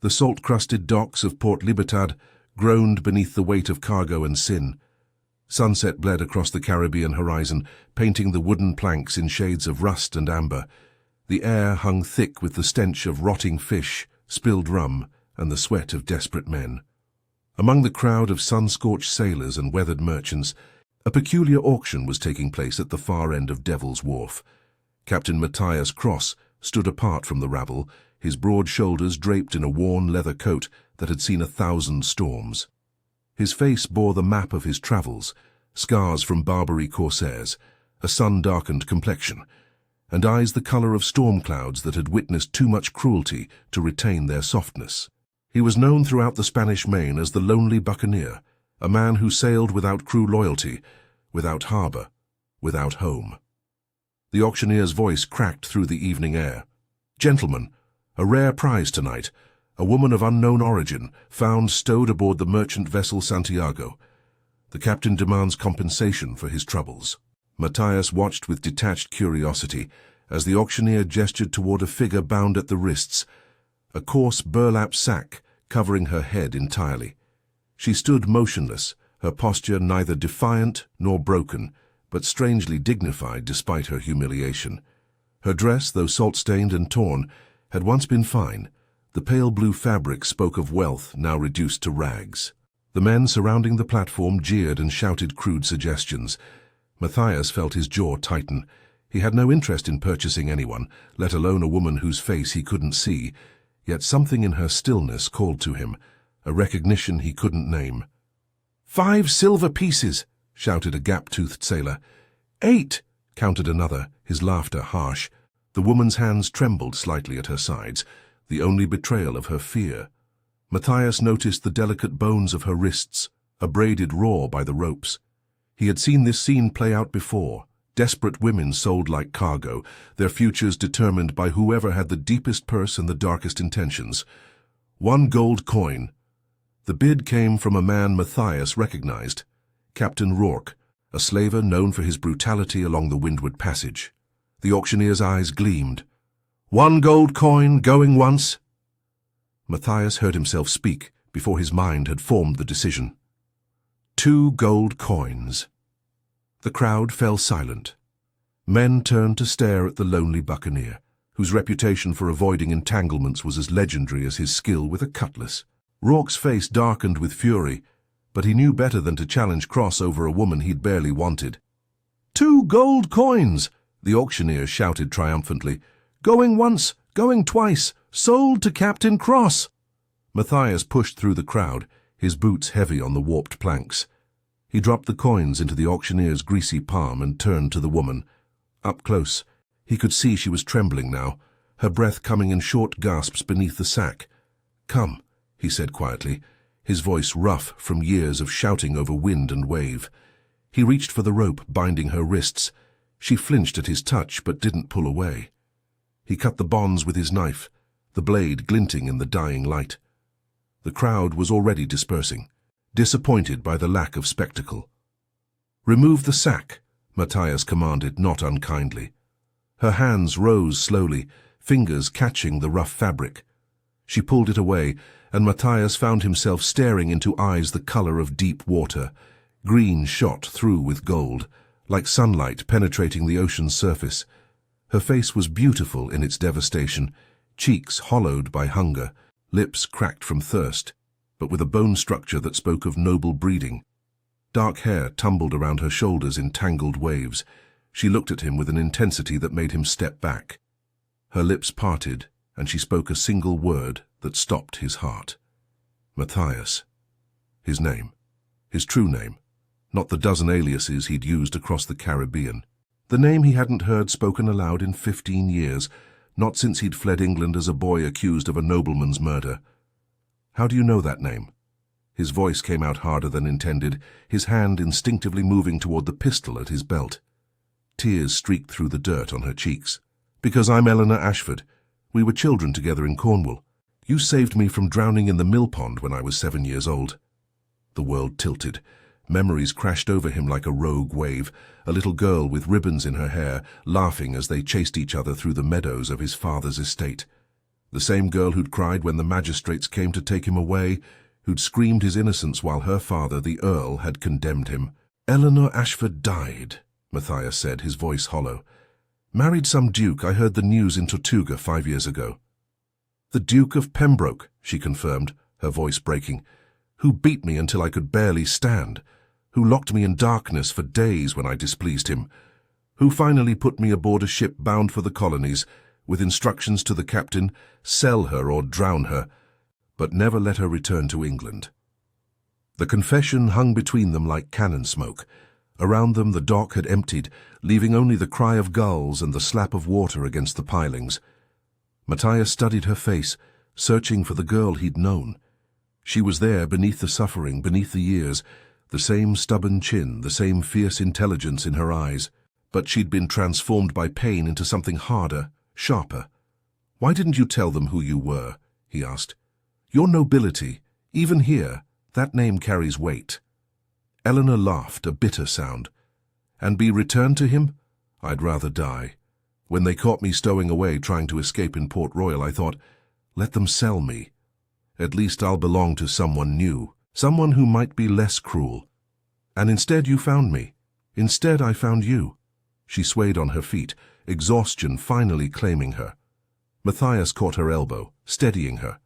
The salt-crusted docks of Port Libertad groaned beneath the weight of cargo and sin. Sunset bled across the Caribbean horizon, painting the wooden planks in shades of rust and amber. The air hung thick with the stench of rotting fish, spilled rum, and the sweat of desperate men. Among the crowd of sun-scorched sailors and weathered merchants, a peculiar auction was taking place at the far end of Devil's Wharf. Captain Matthias Cross stood apart from the rabble, his broad shoulders draped in a worn leather coat that had seen 1,000 storms. His face bore the map of his travels, scars from Barbary corsairs, a sun-darkened complexion, and eyes the color of storm clouds that had witnessed too much cruelty to retain their softness. He was known throughout the Spanish Main as the lonely Buccaneer, a man who sailed without crew loyalty, without harbor, without home. The auctioneer's voice cracked through the evening air. "Gentlemen, a rare prize tonight, a woman of unknown origin, found stowed aboard the merchant vessel Santiago. The captain demands compensation for his troubles." Matthias watched with detached curiosity as the auctioneer gestured toward a figure bound at the wrists, a coarse burlap sack covering her head entirely. She stood motionless, her posture neither defiant nor broken, but strangely dignified despite her humiliation. Her dress, though salt-stained and torn, had once been fine. The pale blue fabric spoke of wealth now reduced to rags. The men surrounding the platform jeered and shouted crude suggestions. Matthias felt his jaw tighten. He had no interest in purchasing anyone, let alone a woman whose face he couldn't see, yet something in her stillness called to him, a recognition he couldn't name. "5 silver pieces!" shouted a gap-toothed sailor. "8!" countered another, his laughter harsh. The woman's hands trembled slightly at her sides, the only betrayal of her fear. Matthias noticed the delicate bones of her wrists, abraded raw by the ropes. He had seen this scene play out before. Desperate women sold like cargo, their futures determined by whoever had the deepest purse and the darkest intentions. 1 gold coin. The bid came from a man Matthias recognized, Captain Rourke, a slaver known for his brutality along the Windward Passage. The auctioneer's eyes gleamed. 1 gold coin, going once. Matthias heard himself speak before his mind had formed the decision. 2 gold coins. The crowd fell silent. Men turned to stare at the lonely Buccaneer, whose reputation for avoiding entanglements was as legendary as his skill with a cutlass. Rourke's face darkened with fury, but he knew better than to challenge Cross over a woman he'd barely wanted. 2 gold coins! The auctioneer shouted triumphantly. "Going once, going twice, sold to Captain Cross!" Matthias pushed through the crowd, his boots heavy on the warped planks. He dropped the coins into the auctioneer's greasy palm and turned to the woman. Up close, he could see she was trembling now, her breath coming in short gasps beneath the sack. "Come," he said quietly, his voice rough from years of shouting over wind and wave. He reached for the rope binding her wrists. She flinched at his touch but didn't pull away. He cut the bonds with his knife, the blade glinting in the dying light. The crowd was already dispersing, disappointed by the lack of spectacle. "Remove the sack," Matthias commanded, not unkindly. Her hands rose slowly, fingers catching the rough fabric. She pulled it away, and Matthias found himself staring into eyes the color of deep water, green shot through with gold, like sunlight penetrating the ocean's surface. Her face was beautiful in its devastation, cheeks hollowed by hunger, lips cracked from thirst, but with a bone structure that spoke of noble breeding. Dark hair tumbled around her shoulders in tangled waves. She looked at him with an intensity that made him step back. Her lips parted, and she spoke a single word that stopped his heart. Matthias. His name. His true name. Not the dozen aliases he'd used across the Caribbean. The name he hadn't heard spoken aloud in 15 years, not since he'd fled England as a boy accused of a nobleman's murder. "How do you know that name?" His voice came out harder than intended, his hand instinctively moving toward the pistol at his belt. Tears streaked through the dirt on her cheeks. "Because I'm Eleanor Ashford. We were children together in Cornwall. You saved me from drowning in the mill pond when I was 7 years old." The world tilted. Memories crashed over him like a rogue wave, a little girl with ribbons in her hair, laughing as they chased each other through the meadows of his father's estate. The same girl who'd cried when the magistrates came to take him away, who'd screamed his innocence while her father, the Earl, had condemned him. "Eleanor Ashford died," Matthias said, his voice hollow. "Married some duke. I heard the news in Tortuga 5 years ago." "The Duke of Pembroke," she confirmed, her voice breaking, "who beat me until I could barely stand, who locked me in darkness for days when I displeased him, who finally put me aboard a ship bound for the colonies, with instructions to the captain, sell her or drown her, but never let her return to England." The confession hung between them like cannon smoke. Around them the dock had emptied, leaving only the cry of gulls and the slap of water against the pilings. Matthias studied her face, searching for the girl he'd known. She was there beneath the suffering, beneath the years, the same stubborn chin, the same fierce intelligence in her eyes. But she'd been transformed by pain into something harder, sharper. "Why didn't you tell them who you were?" he asked. "Your nobility, even here, that name carries weight." Eleanor laughed, a bitter sound. "And be returned to him? I'd rather die. When they caught me stowing away trying to escape in Port Royal, I thought, let them sell me. At least I'll belong to someone new, someone who might be less cruel. And instead you found me. Instead I found you." She swayed on her feet, exhaustion finally claiming her. Matthias caught her elbow, steadying her.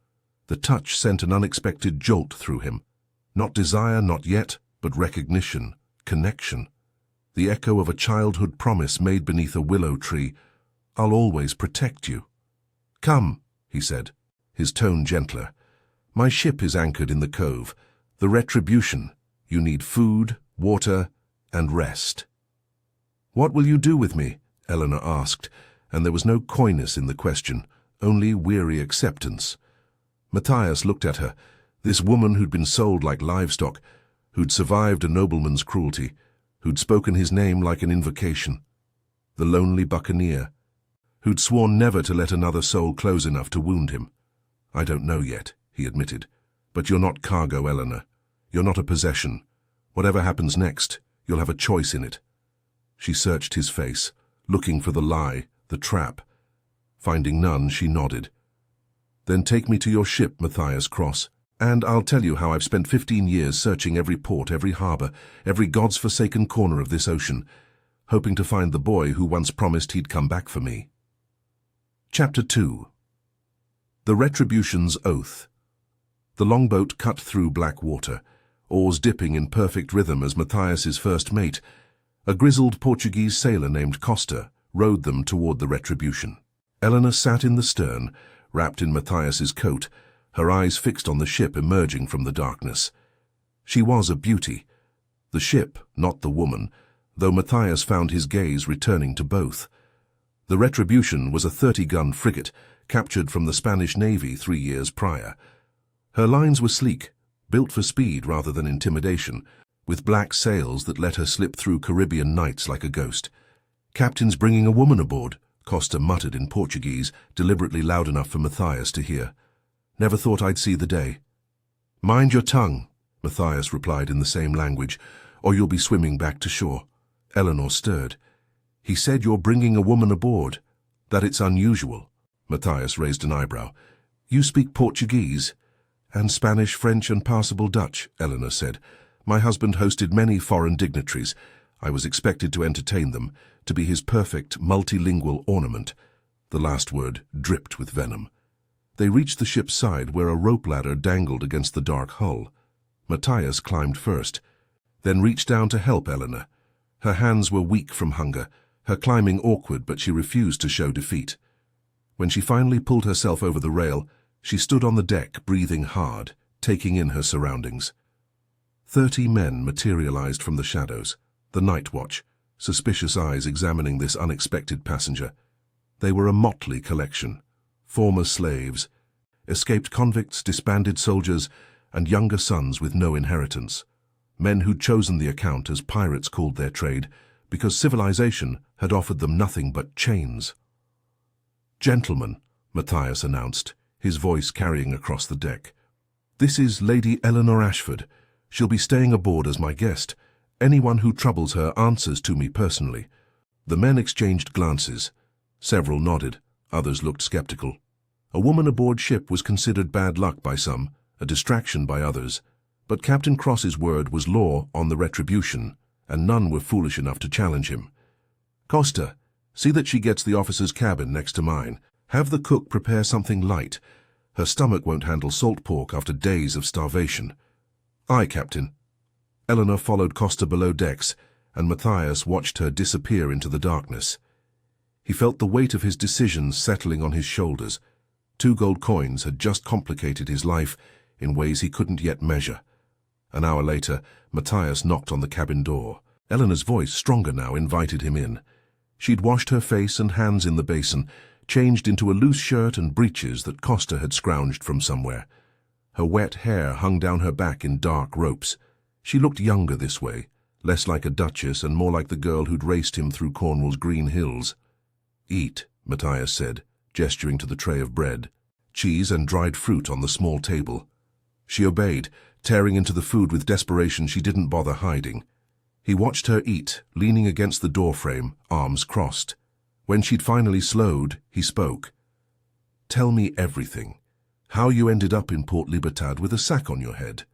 The touch sent an unexpected jolt through him. Not desire, not yet, but recognition, connection. The echo of a childhood promise made beneath a willow tree. "I'll always protect you." "Come," he said, his tone gentler. "My ship is anchored in the cove. The Retribution. You need food, water, and rest." "What will you do with me?" Eleanor asked, and there was no coyness in the question, only weary acceptance. Matthias looked at her, this woman who'd been sold like livestock, who'd survived a nobleman's cruelty, who'd spoken his name like an invocation. The lonely Buccaneer, who'd sworn never to let another soul close enough to wound him. "I don't know yet," he admitted, "but you're not cargo, Eleanor. You're not a possession. Whatever happens next, you'll have a choice in it." She searched his face, looking for the lie, the trap. Finding none, she nodded. "Then take me to your ship, Matthias Cross, and I'll tell you how I've spent 15 years searching every port, every harbor, every God's-forsaken corner of this ocean, hoping to find the boy who once promised he'd come back for me." Chapter 2. The Retribution's Oath. The longboat cut through black water, oars dipping in perfect rhythm as Matthias's first mate, a grizzled Portuguese sailor named Costa, rowed them toward the Retribution. Eleanor sat in the stern, wrapped in Matthias's coat, her eyes fixed on the ship emerging from the darkness. She was a beauty. The ship, not the woman, though Matthias found his gaze returning to both. The Retribution was a 30-gun frigate, captured from the Spanish Navy 3 years prior. Her lines were sleek, built for speed rather than intimidation, with black sails that let her slip through Caribbean nights like a ghost. "Captain's bringing a woman aboard," Costa muttered in Portuguese, deliberately loud enough for Matthias to hear. "Never thought I'd see the day." "Mind your tongue," Matthias replied in the same language, "or you'll be swimming back to shore." Eleanor stirred. "He said you're bringing a woman aboard, that it's unusual." Matthias raised an eyebrow. "You speak Portuguese?" "And Spanish, French, and passable Dutch," Eleanor said. "My husband hosted many foreign dignitaries. I was expected to entertain them, to be his perfect, multilingual ornament." The last word dripped with venom. They reached the ship's side where a rope ladder dangled against the dark hull. Matthias climbed first, then reached down to help Eleanor. Her hands were weak from hunger, her climbing awkward, but she refused to show defeat. When she finally pulled herself over the rail, she stood on the deck, breathing hard, taking in her surroundings. 30 men materialized from the shadows, the night watch, suspicious eyes examining this unexpected passenger. They were a motley collection. Former slaves, escaped convicts, disbanded soldiers, and younger sons with no inheritance. Men who'd chosen the account, as pirates called their trade, because civilization had offered them nothing but chains. "Gentlemen," Matthias announced, his voice carrying across the deck. "This is Lady Eleanor Ashford. She'll be staying aboard as my guest. Anyone who troubles her answers to me personally." The men exchanged glances. Several nodded, others looked skeptical. A woman aboard ship was considered bad luck by some, a distraction by others, but Captain Cross's word was law on the retribution, and none were foolish enough to challenge him. "Costa, see that she gets the officer's cabin next to mine. Have the cook prepare something light. Her stomach won't handle salt pork after days of starvation." "Aye, Captain." Eleanor followed Costa below decks, and Matthias watched her disappear into the darkness. He felt the weight of his decisions settling on his shoulders. 2 gold coins had just complicated his life in ways he couldn't yet measure. An hour later, Matthias knocked on the cabin door. Eleanor's voice, stronger now, invited him in. She'd washed her face and hands in the basin, changed into a loose shirt and breeches that Costa had scrounged from somewhere. Her wet hair hung down her back in dark ropes. She looked younger this way, less like a duchess and more like the girl who'd raced him through Cornwall's green hills. "Eat," Matthias said, gesturing to the tray of bread, cheese and dried fruit on the small table. She obeyed, tearing into the food with desperation she didn't bother hiding. He watched her eat, leaning against the doorframe, arms crossed. When she'd finally slowed, he spoke. "Tell me everything. How you ended up in Port Libertad with a sack on your head."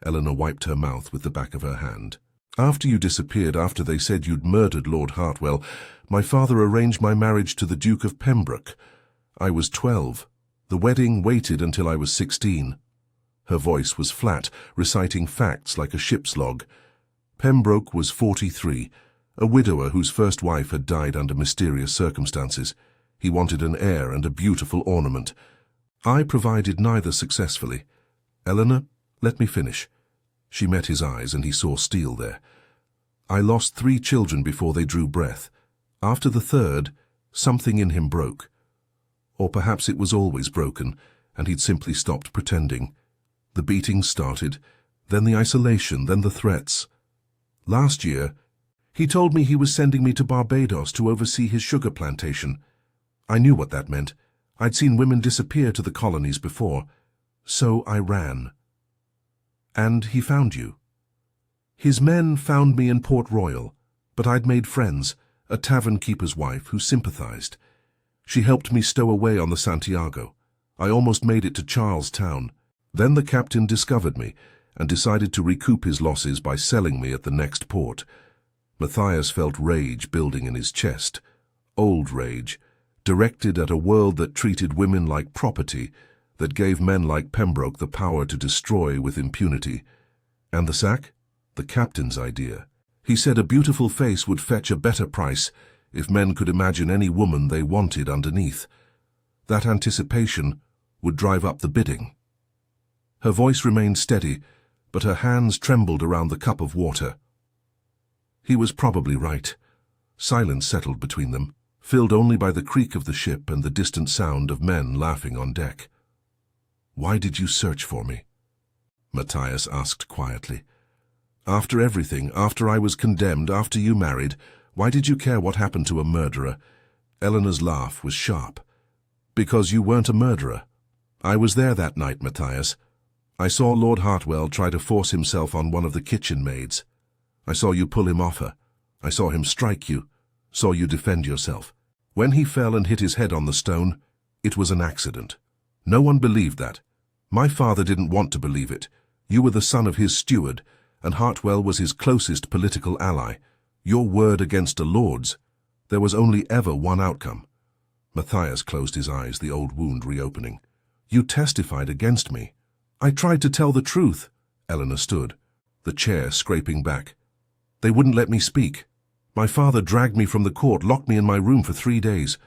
Eleanor wiped her mouth with the back of her hand. "After you disappeared, after they said you'd murdered Lord Hartwell, my father arranged my marriage to the Duke of Pembroke. I was 12. The wedding waited until I was 16. Her voice was flat, reciting facts like a ship's log. Pembroke was 43, a widower whose first wife had died under mysterious circumstances. He wanted an heir and a beautiful ornament. I provided neither successfully. Eleanor, let me finish." She met his eyes and he saw steel there. "I lost 3 children before they drew breath. After the 3rd, something in him broke. Or perhaps it was always broken, and he'd simply stopped pretending. The beatings started, then the isolation, then the threats. Last year, he told me he was sending me to Barbados to oversee his sugar plantation. I knew what that meant. I'd seen women disappear to the colonies before. So I ran. And he found you. His men found me in Port Royal, but I'd made friends, a tavern keeper's wife who sympathized. She helped me stow away on the Santiago. I almost made it to Charlestown. Then the captain discovered me and decided to recoup his losses by selling me at the next port." Matthias felt rage building in his chest. Old rage, directed at a world that treated women like property, that gave men like Pembroke the power to destroy with impunity. And the sack? The captain's idea. He said a beautiful face would fetch a better price if men could imagine any woman they wanted underneath. That anticipation would drive up the bidding. Her voice remained steady, but her hands trembled around the cup of water. He was probably right. Silence settled between them, filled only by the creak of the ship and the distant sound of men laughing on deck. "Why did you search for me?" Matthias asked quietly. "After everything, after I was condemned, after you married, why did you care what happened to a murderer?" Eleanor's laugh was sharp. "Because you weren't a murderer. I was there that night, Matthias. I saw Lord Hartwell try to force himself on one of the kitchen maids. I saw you pull him off her. I saw him strike you, saw you defend yourself. When he fell and hit his head on the stone, it was an accident. No one believed that. My father didn't want to believe it. You were the son of his steward, and Hartwell was his closest political ally. Your word against a lord's. There was only ever one outcome." Matthias closed his eyes, the old wound reopening. "You testified against me." "I tried to tell the truth." Eleanor stood, the chair scraping back. "They wouldn't let me speak. My father dragged me from the court, locked me in my room for 3 days.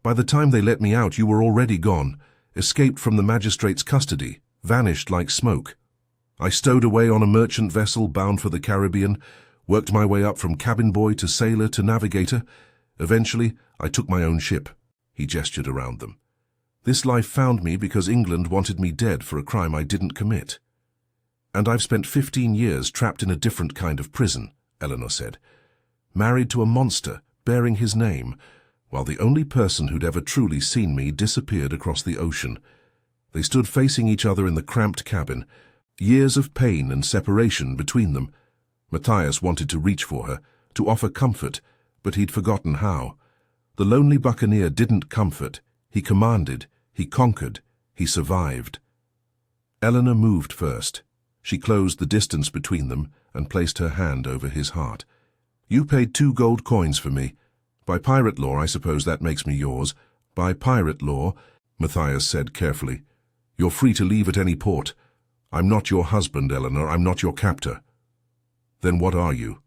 By the time they let me out, you were already gone, escaped from the magistrate's custody, vanished like smoke. I stowed away on a merchant vessel bound for the Caribbean, worked my way up from cabin boy to sailor to navigator. Eventually, I took my own ship." He gestured around them. "This life found me because England wanted me dead for a crime I didn't commit. And I've spent 15 years trapped in a different kind of prison," Eleanor said. "Married to a monster, bearing his name, while the only person who'd ever truly seen me disappeared across the ocean." They stood facing each other in the cramped cabin, years of pain and separation between them. Matthias wanted to reach for her, to offer comfort, but he'd forgotten how. The lonely Buccaneer didn't comfort, he commanded, He conquered. He survived. Eleanor moved first. She closed the distance between them and placed her hand over his heart. "You paid 2 gold coins for me. By pirate law, I suppose that makes me yours." "By pirate law," Matthias said carefully, "you're free to leave at any port. I'm not your husband, Eleanor. I'm not your captor." "Then what are you?"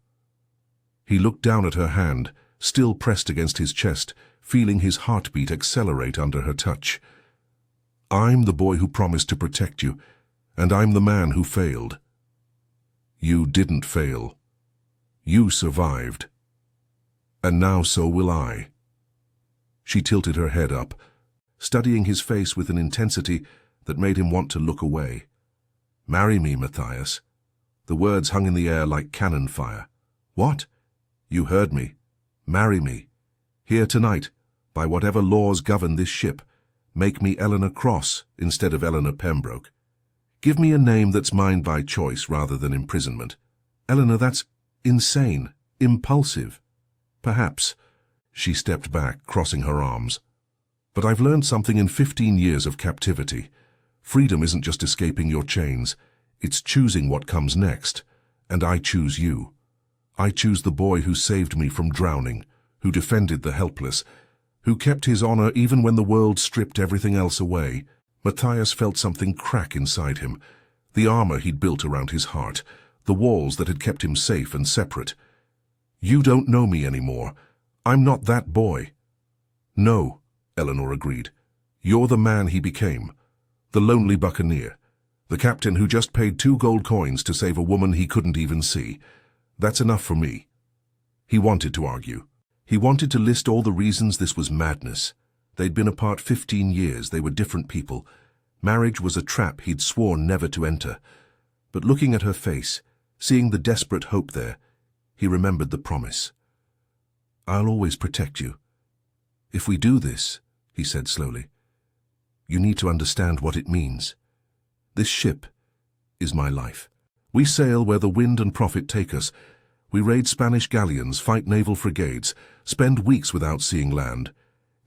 He looked down at her hand, still pressed against his chest, feeling his heartbeat accelerate under her touch. "I'm the boy who promised to protect you, and I'm the man who failed." "You didn't fail. You survived. And now so will I." She tilted her head up, studying his face with an intensity that made him want to look away. "Marry me, Matthias." The words hung in the air like cannon fire. "What?" "You heard me. Marry me. Here tonight, by whatever laws govern this ship. Make me Eleanor Cross instead of Eleanor Pembroke. Give me a name that's mine by choice rather than imprisonment." "Eleanor, that's insane, impulsive." "Perhaps." She stepped back, crossing her arms. "But I've learned something in 15 years of captivity. Freedom isn't just escaping your chains. It's choosing what comes next. And I choose you. I choose the boy who saved me from drowning, who defended the helpless, who kept his honor even when the world stripped everything else away." Matthias felt something crack inside him. The armor he'd built around his heart, the walls that had kept him safe and separate. "You don't know me anymore. I'm not that boy." "No," Eleanor agreed. "You're the man he became. The lonely buccaneer. The captain who just paid 2 gold coins to save a woman he couldn't even see. That's enough for me." He wanted to argue. He wanted to list all the reasons this was madness. They'd been apart 15 years. They were different people. Marriage was a trap he'd sworn never to enter. But looking at her face, seeing the desperate hope there, he remembered the promise. "I'll always protect you. If we do this," he said slowly, "you need to understand what it means. This ship is my life. We sail where the wind and profit take us. We raid Spanish galleons, fight naval frigades, spend weeks without seeing land.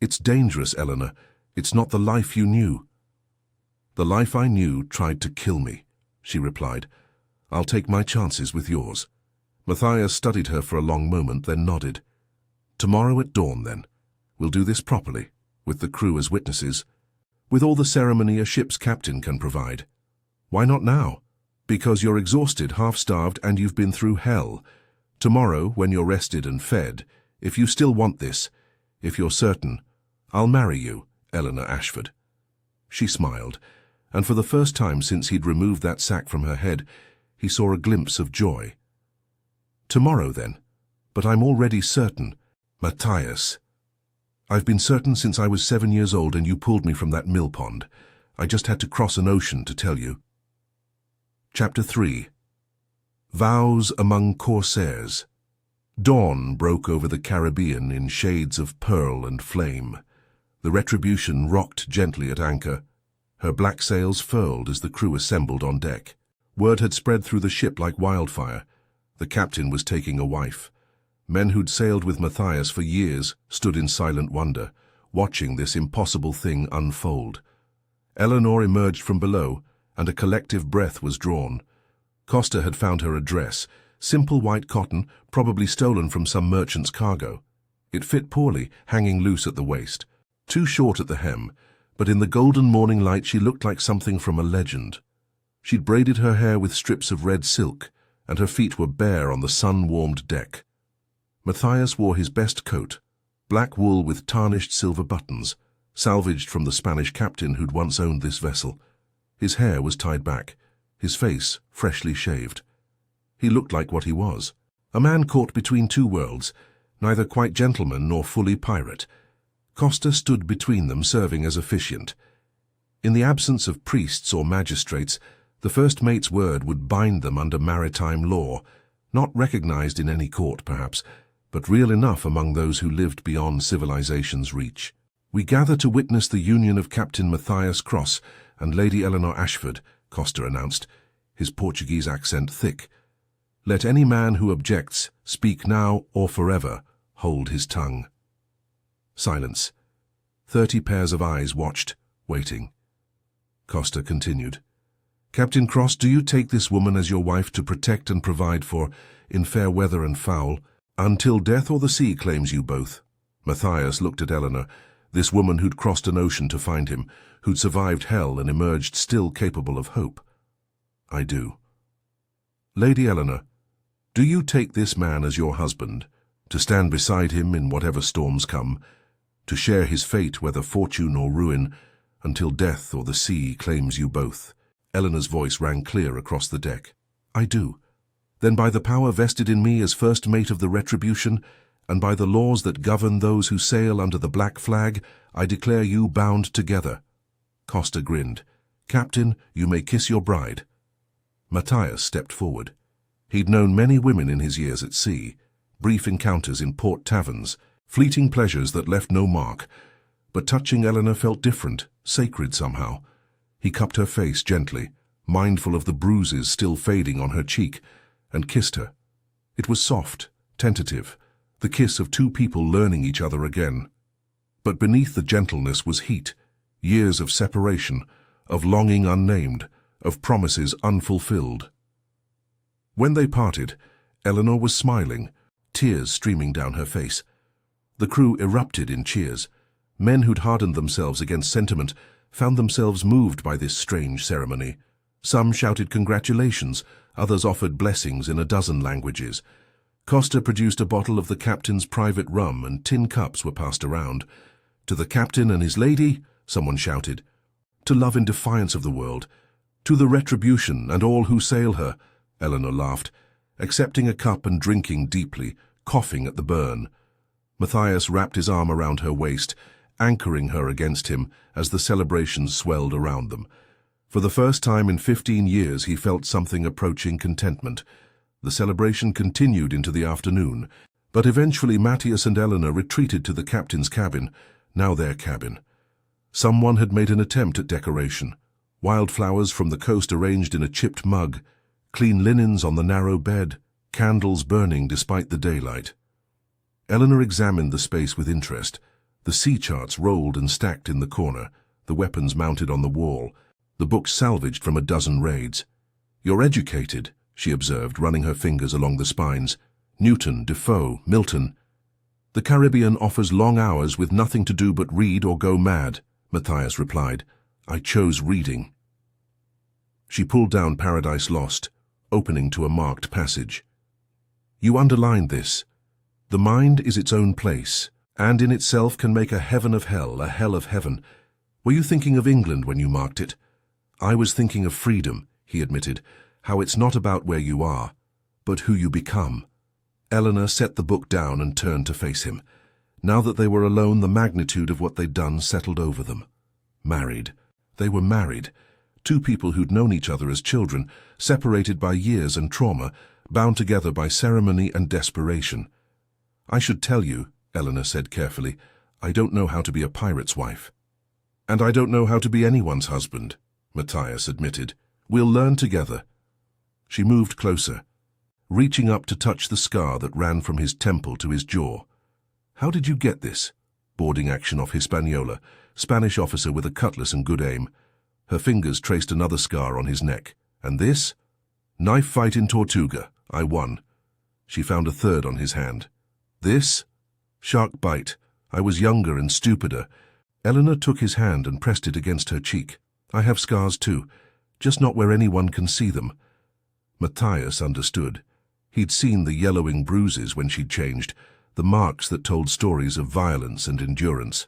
It's dangerous, Eleanor. It's not the life you knew." "The life I knew tried to kill me," she replied. "I'll take my chances with yours." Matthias studied her for a long moment, then nodded. "Tomorrow at dawn, then. We'll do this properly, with the crew as witnesses, with all the ceremony a ship's captain can provide." "Why not now?" "Because you're exhausted, half-starved, and you've been through hell. Tomorrow, when you're rested and fed, if you still want this, if you're certain, I'll marry you, Eleanor Ashford." She smiled, and for the first time since he'd removed that sack from her head, he saw a glimpse of joy. "Tomorrow, then. But I'm already certain." "Matthias, I've been certain since I was 7 years old and you pulled me from that mill pond. I just had to cross an ocean to tell you." Chapter 3. Vows Among Corsairs. Dawn broke over the Caribbean in shades of pearl and flame. The Retribution rocked gently at anchor. Her black sails furled as the crew assembled on deck. Word had spread through the ship like wildfire. The captain was taking a wife. Men who'd sailed with Matthias for years stood in silent wonder, watching this impossible thing unfold. Eleanor emerged from below, and a collective breath was drawn. Costa had found her a dress, simple white cotton, probably stolen from some merchant's cargo. It fit poorly, hanging loose at the waist. Too short at the hem, but in the golden morning light she looked like something from a legend. She'd braided her hair with strips of red silk, and her feet were bare on the sun-warmed deck. Matthias wore his best coat, black wool with tarnished silver buttons, salvaged from the Spanish captain who'd once owned this vessel. His hair was tied back, his face freshly shaved. He looked like what he was, a man caught between two worlds, neither quite gentleman nor fully pirate. Costa stood between them, serving as officiant. In the absence of priests or magistrates, the first mate's word would bind them under maritime law, not recognized in any court, perhaps, but real enough among those who lived beyond civilization's reach. "We gather to witness the union of Captain Matthias Cross and Lady Eleanor Ashford," Costa announced, his Portuguese accent thick. "Let any man who objects speak now or forever hold his tongue." Silence. 30 pairs of eyes watched, waiting. Costa continued. Captain Cross, do you take this woman as your wife to protect and provide for, in fair weather and foul, until death or the sea claims you both? Matthias looked at Eleanor, this woman who'd crossed an ocean to find him, who'd survived hell and emerged still capable of hope. I do. Lady Eleanor, do you take this man as your husband, to stand beside him in whatever storms come, to share his fate whether fortune or ruin, until death or the sea claims you both? Eleanor's voice rang clear across the deck. I do. Then by the power vested in me as first mate of the Retribution, and by the laws that govern those who sail under the black flag, I declare you bound together. Costa grinned. Captain, you may kiss your bride. Matthias stepped forward. He'd known many women in his years at sea, brief encounters in port taverns, fleeting pleasures that left no mark, but touching Eleanor felt different, sacred somehow. He cupped her face gently, mindful of the bruises still fading on her cheek, and kissed her. It was soft, tentative, the kiss of two people learning each other again. But beneath the gentleness was heat, years of separation, of longing unnamed, of promises unfulfilled. When they parted, Eleanor was smiling, tears streaming down her face. The crew erupted in cheers. Men who'd hardened themselves against sentiment found themselves moved by this strange ceremony. Some shouted congratulations, others offered blessings in a dozen languages. Costa produced a bottle of the captain's private rum, and tin cups were passed around. To the captain and his lady, someone shouted. To love in defiance of the world. To the Retribution and all who sail her, Eleanor laughed, accepting a cup and drinking deeply, coughing at the burn. Matthias wrapped his arm around her waist, anchoring her against him as the celebrations swelled around them. For the first time in 15 years he felt something approaching contentment. The celebration continued into the afternoon, but eventually Matthias and Eleanor retreated to the captain's cabin, now their cabin. Someone had made an attempt at decoration. Wildflowers from the coast arranged in a chipped mug, clean linens on the narrow bed, candles burning despite the daylight. Eleanor examined the space with interest. The sea charts rolled and stacked in the corner, the weapons mounted on the wall, the books salvaged from a dozen raids. You're educated, she observed, running her fingers along the spines. Newton, Defoe, Milton. The Caribbean offers long hours with nothing to do but read or go mad, Matthias replied. I chose reading. She pulled down Paradise Lost, opening to a marked passage. You underlined this. The mind is its own place, and in itself can make a heaven of hell, a hell of heaven. Were you thinking of England when you marked it? I was thinking of freedom, he admitted, how it's not about where you are, but who you become. Eleanor set the book down and turned to face him. Now that they were alone, the magnitude of what they'd done settled over them. Married. They were married. Two people who'd known each other as children, separated by years and trauma, bound together by ceremony and desperation. I should tell you, Eleanor said carefully, I don't know how to be a pirate's wife. And I don't know how to be anyone's husband, Matthias admitted. We'll learn together. She moved closer, reaching up to touch the scar that ran from his temple to his jaw. How did you get this? Boarding action off Hispaniola, Spanish officer with a cutlass and good aim. Her fingers traced another scar on his neck. And this? Knife fight in Tortuga. I won. She found a third on his hand. This? Shark bite. I was younger and stupider. Eleanor took his hand and pressed it against her cheek. I have scars too, just not where anyone can see them. Matthias understood. He'd seen the yellowing bruises when she'd changed, the marks that told stories of violence and endurance.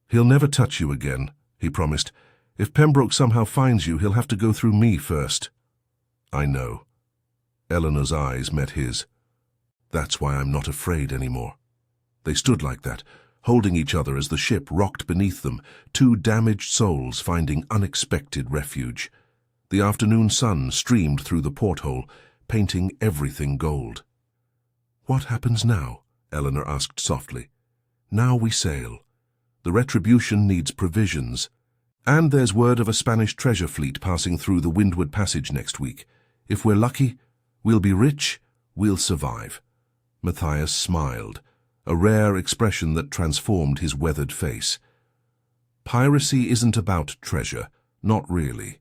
He'll never touch you again, he promised. If Pembroke somehow finds you, he'll have to go through me first. I know. Eleanor's eyes met his. That's why I'm not afraid anymore. They stood like that, holding each other as the ship rocked beneath them, two damaged souls finding unexpected refuge. The afternoon sun streamed through the porthole, painting everything gold. What happens now? Eleanor asked softly. Now we sail. The Retribution needs provisions. And there's word of a Spanish treasure fleet passing through the Windward Passage next week. If we're lucky, we'll be rich, we'll survive. Matthias smiled, a rare expression that transformed his weathered face. Piracy isn't about treasure, not really.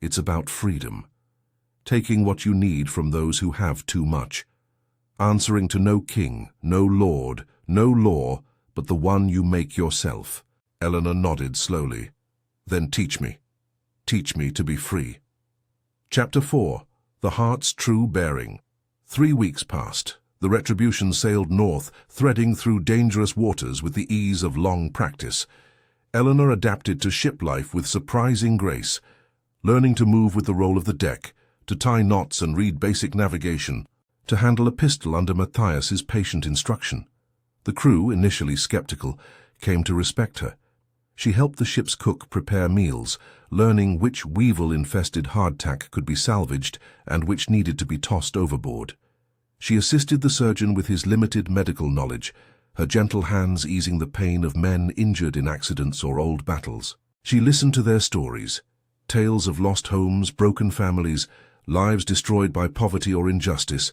It's about freedom. Taking what you need from those who have too much. Answering to no king, no lord, no law, but the one you make yourself. Eleanor nodded slowly. Then teach me. Teach me to be free. Chapter 4. The Heart's True Bearing. 3 weeks passed. The Retribution sailed north, threading through dangerous waters with the ease of long practice. Eleanor adapted to ship life with surprising grace, learning to move with the roll of the deck, to tie knots and read basic navigation, to handle a pistol under Matthias's patient instruction. The crew, initially skeptical, came to respect her. She helped the ship's cook prepare meals, learning which weevil-infested hardtack could be salvaged and which needed to be tossed overboard. She assisted the surgeon with his limited medical knowledge, her gentle hands easing the pain of men injured in accidents or old battles. She listened to their stories, tales of lost homes, broken families, lives destroyed by poverty or injustice,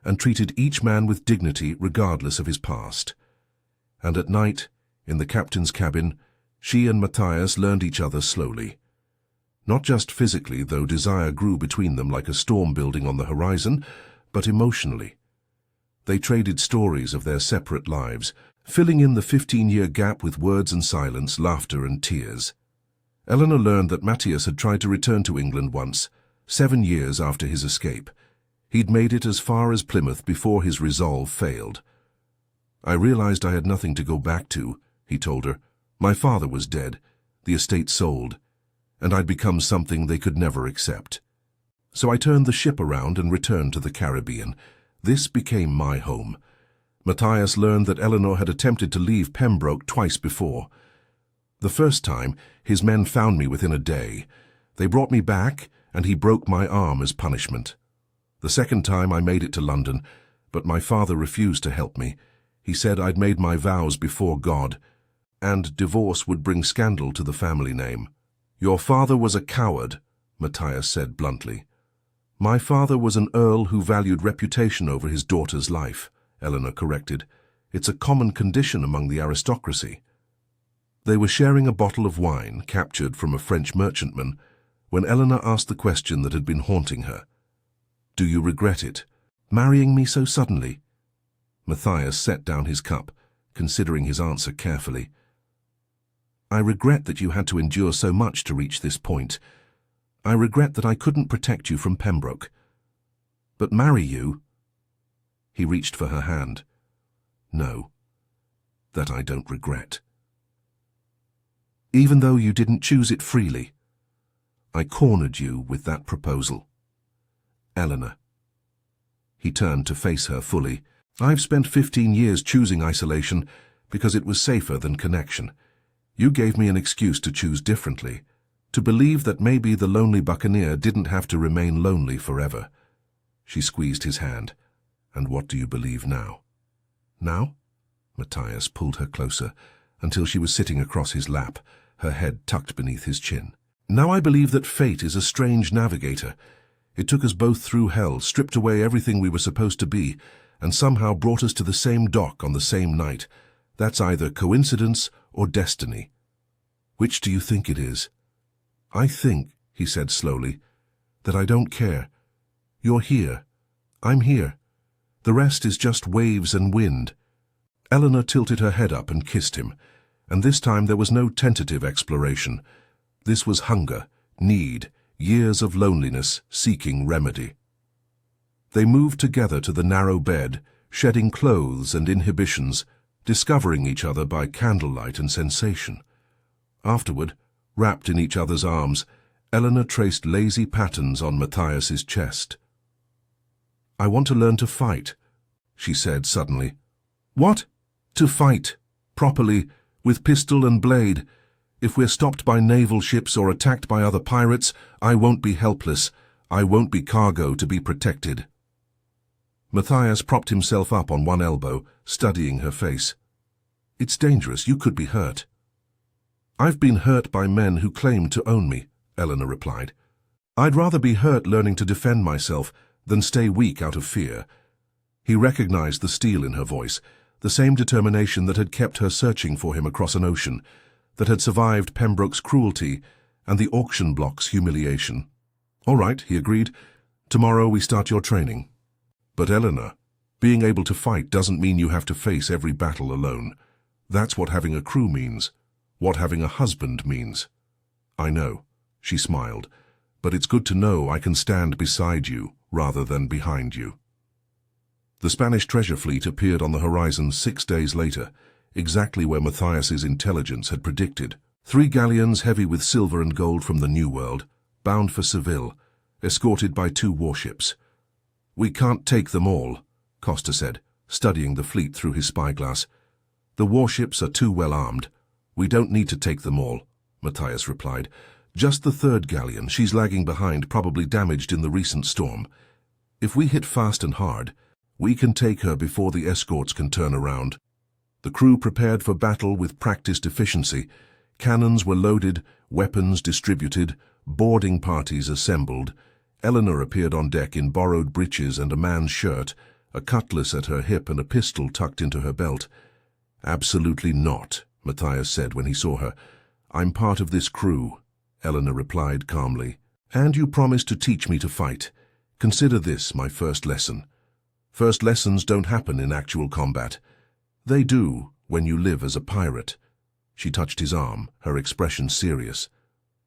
and treated each man with dignity regardless of his past. And at night, in the captain's cabin, she and Matthias learned each other slowly. Not just physically, though desire grew between them like a storm building on the horizon, but emotionally. They traded stories of their separate lives, filling in the 15-year gap with words and silence, laughter and tears. Eleanor learned that Matthias had tried to return to England once, 7 years after his escape. He'd made it as far as Plymouth before his resolve failed. "I realized I had nothing to go back to," he told her. "My father was dead, the estate sold, and I'd become something they could never accept. So I turned the ship around and returned to the Caribbean. This became my home." Matthias learned that Eleanor had attempted to leave Pembroke twice before. "The first time, his men found me within a day. They brought me back, and he broke my arm as punishment. The second time I made it to London, but my father refused to help me. He said I'd made my vows before God, and divorce would bring scandal to the family name." "Your father was a coward," Matthias said bluntly. "My father was an earl who valued reputation over his daughter's life," Eleanor corrected. "It's a common condition among the aristocracy." They were sharing a bottle of wine, captured from a French merchantman, when Eleanor asked the question that had been haunting her. "Do you regret it, marrying me so suddenly?" Matthias set down his cup, considering his answer carefully. "I regret that you had to endure so much to reach this point. I regret that I couldn't protect you from Pembroke. But marry you?" He reached for her hand. "No, that I don't regret." "Even though you didn't choose it freely?" "I cornered you with that proposal." "Eleanor." He turned to face her fully. "I've spent 15 years choosing isolation because it was safer than connection. You gave me an excuse to choose differently, to believe that maybe the lonely Buccaneer didn't have to remain lonely forever." She squeezed his hand. "And what do you believe now?" "Now?" Matthias pulled her closer, until she was sitting across his lap, her head tucked beneath his chin. "Now I believe that fate is a strange navigator. It took us both through hell, stripped away everything we were supposed to be, and somehow brought us to the same dock on the same night. That's either coincidence or destiny. Which do you think it is?" "I think," he said slowly, "that I don't care. You're here. I'm here. The rest is just waves and wind." Eleanor tilted her head up and kissed him, and this time there was no tentative exploration. This was hunger, need, years of loneliness seeking remedy. They moved together to the narrow bed, shedding clothes and inhibitions, discovering each other by candlelight and sensation. Afterward, wrapped in each other's arms, Eleanor traced lazy patterns on Matthias's chest. "I want to learn to fight," she said suddenly. "What?" "To fight, properly, with pistol and blade. If we're stopped by naval ships or attacked by other pirates, I won't be helpless. I won't be cargo to be protected." Matthias propped himself up on one elbow, studying her face. "It's dangerous. You could be hurt." "I've been hurt by men who claim to own me," Eleanor replied. "I'd rather be hurt learning to defend myself than stay weak out of fear." He recognized the steel in her voice, the same determination that had kept her searching for him across an ocean, that had survived Pembroke's cruelty and the auction block's humiliation. "All right," he agreed. "Tomorrow we start your training." "But Eleanor, being able to fight doesn't mean you have to face every battle alone. That's what having a crew means, what having a husband means." "I know," she smiled, "but it's good to know I can stand beside you rather than behind you." The Spanish treasure fleet appeared on the horizon 6 days later, exactly where Matthias's intelligence had predicted. 3 galleons heavy with silver and gold from the New World, bound for Seville, escorted by 2 warships. "We can't take them all," Costa said, studying the fleet through his spyglass. "The warships are too well armed. We don't need to take them all," Matthias replied. "Just the 3rd galleon, she's lagging behind, probably damaged in the recent storm. If we hit fast and hard, we can take her before the escorts can turn around." The crew prepared for battle with practiced efficiency. Cannons were loaded, weapons distributed, boarding parties assembled. Eleanor appeared on deck in borrowed breeches and a man's shirt, a cutlass at her hip and a pistol tucked into her belt. "Absolutely not," Matthias said when he saw her. "I'm part of this crew," Eleanor replied calmly. "And you promised to teach me to fight. Consider this my first lesson. First lessons don't happen in actual combat. They do when you live as a pirate." She touched his arm, her expression serious.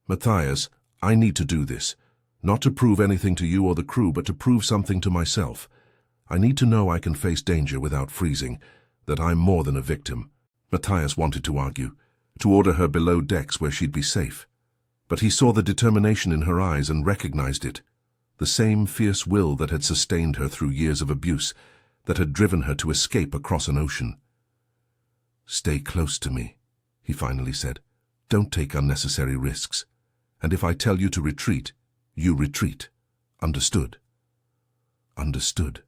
"Matthias, I need to do this. Not to prove anything to you or the crew, but to prove something to myself. I need to know I can face danger without freezing, that I'm more than a victim." Matthias wanted to argue, to order her below decks where she'd be safe. But he saw the determination in her eyes and recognized it. The same fierce will that had sustained her through years of abuse, that had driven her to escape across an ocean. "Stay close to me," he finally said. "Don't take unnecessary risks. And if I tell you to retreat, you retreat. Understood?" "Understood."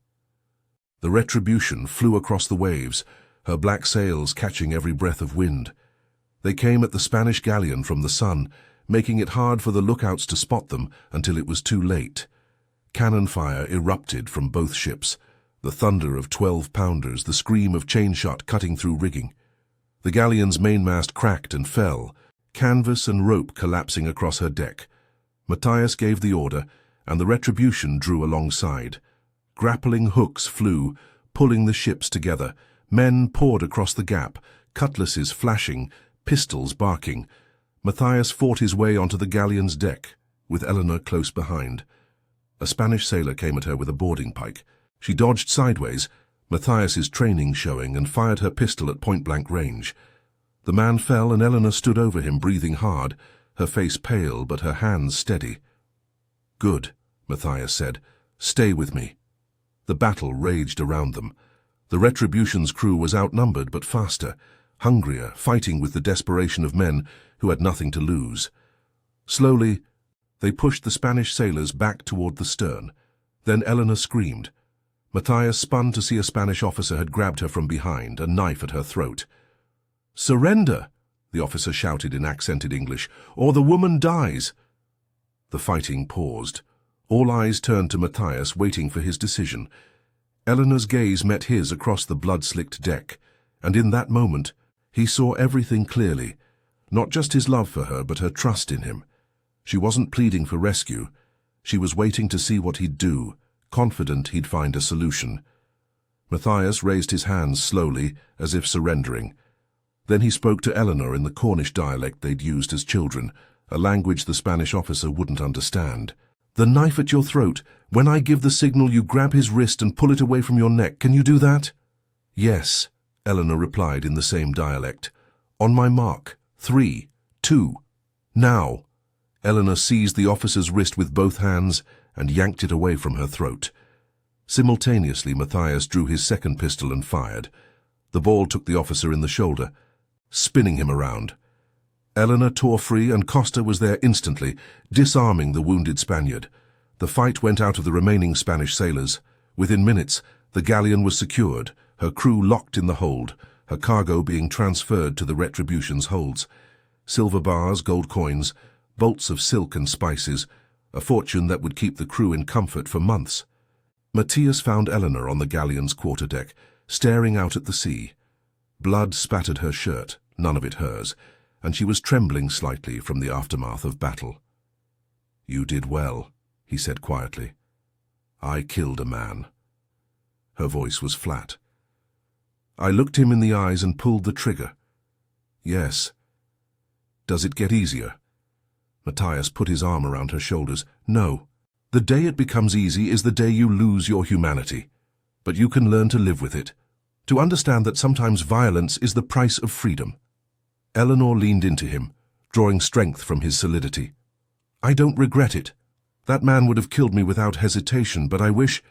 The Retribution flew across the waves, her black sails catching every breath of wind. They came at the Spanish galleon from the sun, making it hard for the lookouts to spot them until it was too late. Cannon fire erupted from both ships, the thunder of 12-pounders, the scream of chain shot cutting through rigging. The galleon's mainmast cracked and fell, canvas and rope collapsing across her deck. Matthias gave the order, and the Retribution drew alongside. Grappling hooks flew, pulling the ships together. Men poured across the gap, cutlasses flashing, pistols barking. Matthias fought his way onto the galleon's deck, with Eleanor close behind. A Spanish sailor came at her with a boarding pike. She dodged sideways, Matthias's training showing, and fired her pistol at point-blank range. The man fell and Eleanor stood over him, breathing hard, her face pale but her hands steady. "Good," Matthias said. "Stay with me." The battle raged around them. The Retribution's crew was outnumbered but faster, hungrier, fighting with the desperation of men who had nothing to lose. Slowly, they pushed the Spanish sailors back toward the stern. Then Eleanor screamed. Matthias spun to see a Spanish officer had grabbed her from behind, a knife at her throat. "Surrender!" the officer shouted in accented English, "or the woman dies." The fighting paused. All eyes turned to Matthias, waiting for his decision. Eleanor's gaze met his across the blood-slicked deck, and in that moment he saw everything clearly, not just his love for her, but her trust in him. She wasn't pleading for rescue. She was waiting to see what he'd do, confident he'd find a solution. Matthias raised his hands slowly, as if surrendering. Then he spoke to Eleanor in the Cornish dialect they'd used as children, a language the Spanish officer wouldn't understand. "The knife at your throat. When I give the signal, you grab his wrist and pull it away from your neck. Can you do that?" "Yes," Eleanor replied in the same dialect. "On my mark. 3, 2, now." Eleanor seized the officer's wrist with both hands and yanked it away from her throat. Simultaneously, Matthias drew his second pistol and fired. The ball took the officer in the shoulder, spinning him around. Eleanor tore free, and Costa was there instantly, disarming the wounded Spaniard. The fight went out of the remaining Spanish sailors. Within minutes, the galleon was secured, her crew locked in the hold, her cargo being transferred to the Retribution's holds. Silver bars, gold coins, bolts of silk and spices, a fortune that would keep the crew in comfort for months. Matthias found Eleanor on the galleon's quarterdeck, staring out at the sea. Blood spattered her shirt, none of it hers, and she was trembling slightly from the aftermath of battle. "You did well," he said quietly. "I killed a man." Her voice was flat. I looked him in the eyes and pulled the trigger. "Yes." "Does it get easier?" Matthias put his arm around her shoulders. "No. The day it becomes easy is the day you lose your humanity. But you can learn to live with it, to understand that sometimes violence is the price of freedom." Eleanor leaned into him, drawing strength from his solidity. "I don't regret it. That man would have killed me without hesitation, but I wish—"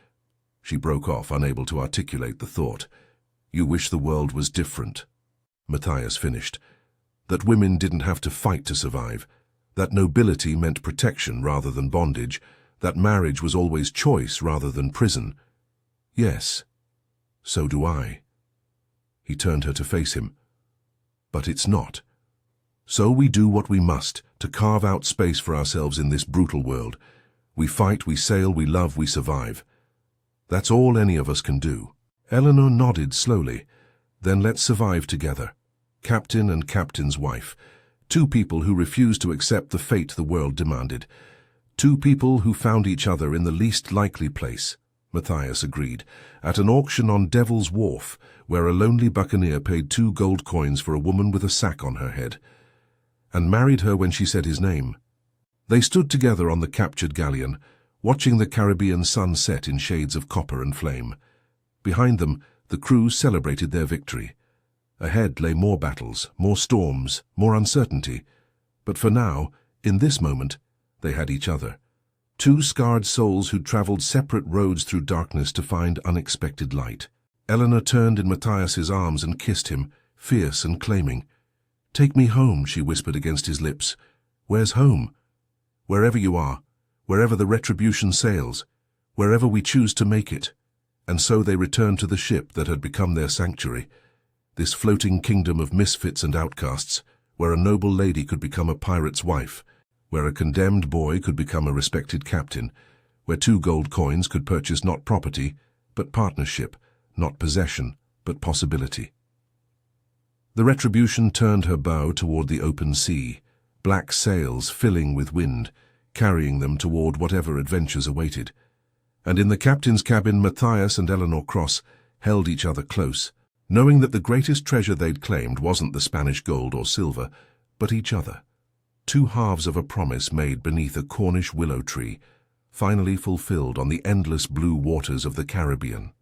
She broke off, unable to articulate the thought. "You wish the world was different," Matthias finished. "That women didn't have to fight to survive, that nobility meant protection rather than bondage, that marriage was always choice rather than prison. Yes, so do I." He turned her to face him. "But it's not. So we do what we must to carve out space for ourselves in this brutal world. We fight, we sail, we love, we survive. That's all any of us can do." Eleanor nodded slowly. "Then let's survive together. Captain and captain's wife. Two people who refused to accept the fate the world demanded. Two people who found each other in the least likely place," Matthias agreed, "at an auction on Devil's Wharf, where a lonely buccaneer paid 2 gold coins for a woman with a sack on her head, and married her when she said his name." They stood together on the captured galleon, watching the Caribbean sun set in shades of copper and flame. Behind them, the crew celebrated their victory. Ahead lay more battles, more storms, more uncertainty. But for now, in this moment, they had each other. Two scarred souls who'd traveled separate roads through darkness to find unexpected light. Eleanor turned in Matthias's arms and kissed him, fierce and claiming. "Take me home," she whispered against his lips. "Where's home?" "Wherever you are, wherever the retribution sails, wherever we choose to make it." And so they returned to the ship that had become their sanctuary, this floating kingdom of misfits and outcasts, where a noble lady could become a pirate's wife, where a condemned boy could become a respected captain, where 2 gold coins could purchase not property, but partnership, not possession, but possibility. The Retribution turned her bow toward the open sea, black sails filling with wind, carrying them toward whatever adventures awaited. And in the captain's cabin, Matthias and Eleanor Cross held each other close, knowing that the greatest treasure they'd claimed wasn't the Spanish gold or silver, but each other. 2 halves of a promise made beneath a Cornish willow tree, finally fulfilled on the endless blue waters of the Caribbean.